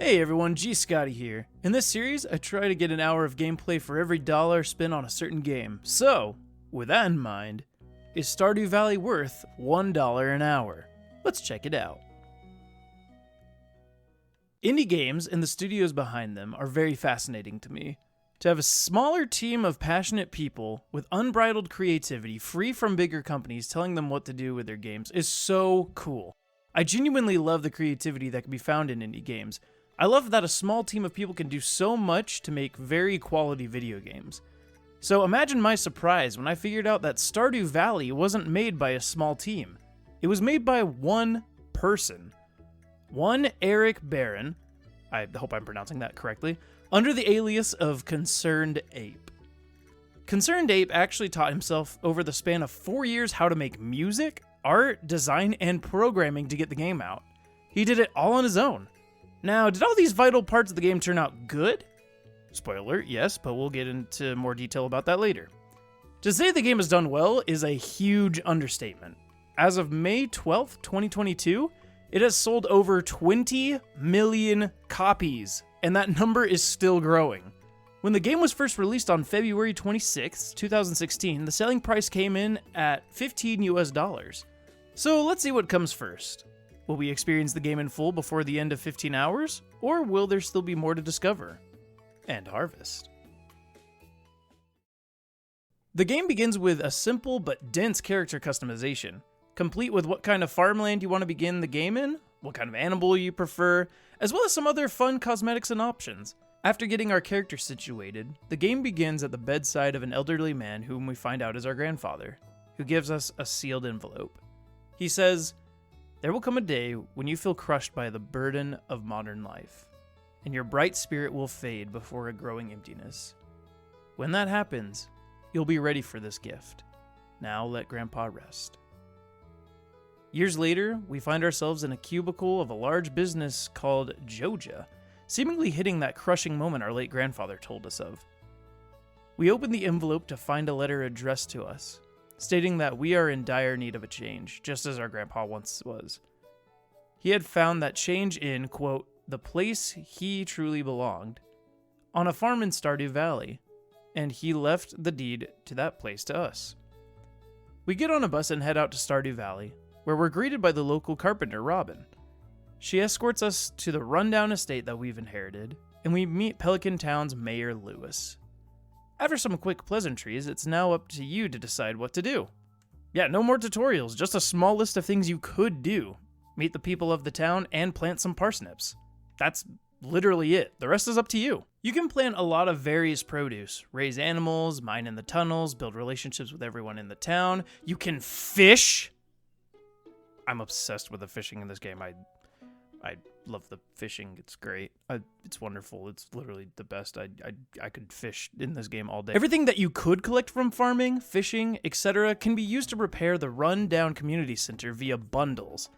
Hey everyone, GScotty here. In this series, I try to get an hour of gameplay for every dollar spent on a certain game. So, with that in mind, is Stardew Valley worth $1 an hour? Let's check it out. Indie games and the studios behind them are very fascinating to me. To have a smaller team of passionate people with unbridled creativity, free from bigger companies telling them what to do with their games, is so cool. I genuinely love the creativity that can be found in indie games. I love that a small team of people can do so much to make very quality video games. So imagine my surprise when I figured out that Stardew Valley wasn't made by a small team. It was made by one person. One Eric Barron, I hope I'm pronouncing that correctly, under the alias of Concerned Ape. Concerned Ape actually taught himself over the span of 4 years how to make music, art, design, and programming to get the game out. He did it all on his own. Now, did all these vital parts of the game turn out good? Spoiler, yes, but we'll get into more detail about that later. To say the game has done well is a huge understatement. As of May 12th, 2022, it has sold over 20 million copies, and that number is still growing. When the game was first released on February 26th, 2016, the selling price came in at $15 US. So let's see what comes first. Will we experience the game in full before the end of 15 hours, or will there still be more to discover and harvest? The game begins with a simple but dense character customization, complete with what kind of farmland you want to begin the game in, what kind of animal you prefer, as well as some other fun cosmetics and options. After getting our character situated, the game begins at the bedside of an elderly man whom we find out is our grandfather, who gives us a sealed envelope. He says, "There will come a day when you feel crushed by the burden of modern life, and your bright spirit will fade before a growing emptiness. When that happens, you'll be ready for this gift. Now let Grandpa rest." Years later, we find ourselves in a cubicle of a large business called Joja, seemingly hitting that crushing moment our late grandfather told us of. We open the envelope to find a letter addressed to us, stating that we are in dire need of a change, just as our grandpa once was. He had found that change in, quote, the place he truly belonged, on a farm in Stardew Valley, and he left the deed to that place to us. We get on a bus and head out to Stardew Valley, where we're greeted by the local carpenter, Robin. She escorts us to the rundown estate that we've inherited, and we meet Pelican Town's Mayor Lewis. After some quick pleasantries, it's now up to you to decide what to do. Yeah, no more tutorials, just a small list of things you could do. Meet the people of the town and plant some parsnips. That's literally it. The rest is up to you. You can plant a lot of various produce, raise animals, mine in the tunnels, build relationships with everyone in the town. You can fish. I'm obsessed with the fishing in this game. I love the fishing. It's great. It's wonderful. It's literally the best. I could fish in this game all day. Everything that you could collect from farming, fishing, etc. can be used to repair the run-down community center via bundles.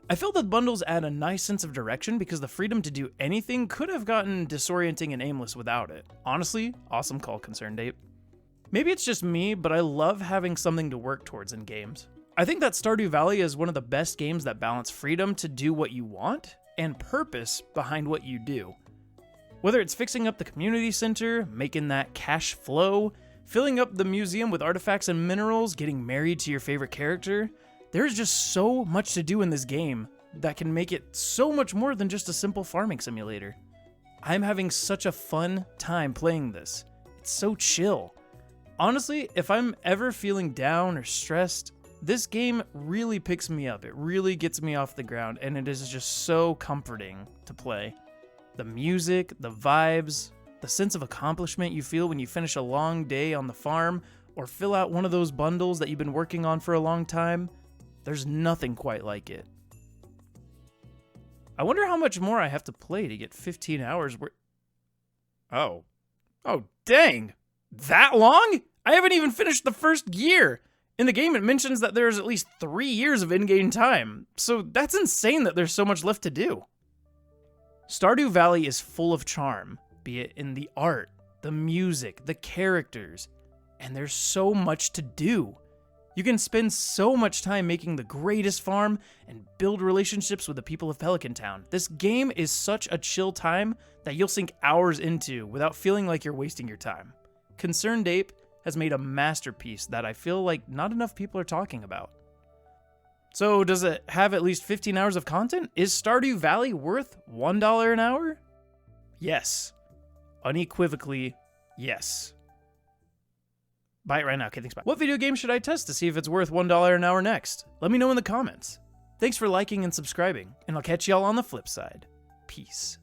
I feel that bundles add a nice sense of direction because the freedom to do anything could have gotten disorienting and aimless without it. Honestly, awesome call, Concerned Ape. Maybe it's just me, but I love having something to work towards in games. I think that Stardew Valley is one of the best games that balance freedom to do what you want and purpose behind what you do. Whether it's fixing up the community center, making that cash flow, filling up the museum with artifacts and minerals, getting married to your favorite character, there's just so much to do in this game that can make it so much more than just a simple farming simulator. I'm having such a fun time playing this. It's so chill. Honestly, if I'm ever feeling down or stressed, this game really picks me up. It really gets me off the ground, and it is just so comforting to play. The music, the vibes, the sense of accomplishment you feel when you finish a long day on the farm or fill out one of those bundles that you've been working on for a long time, there's nothing quite like it. I wonder how much more I have to play to get 15 hours worth. Oh, dang! That long? I haven't even finished the first year! In the game, it mentions that there's at least 3 years of in-game time, so that's insane that there's so much left to do. Stardew Valley is full of charm, be it in the art, the music, the characters, and there's so much to do. You can spend so much time making the greatest farm and build relationships with the people of Pelican Town. This game is such a chill time that you'll sink hours into without feeling like you're wasting your time. Concerned Ape has made a masterpiece that I feel like not enough people are talking about. So does it have at least 15 hours of content? Is Stardew Valley worth $1 an hour? Yes. Unequivocally, yes. Buy it right now. Okay, thanks, bye. What video game should I test to see if it's worth $1 an hour next? Let me know in the comments. Thanks for liking and subscribing, and I'll catch y'all on the flip side. Peace.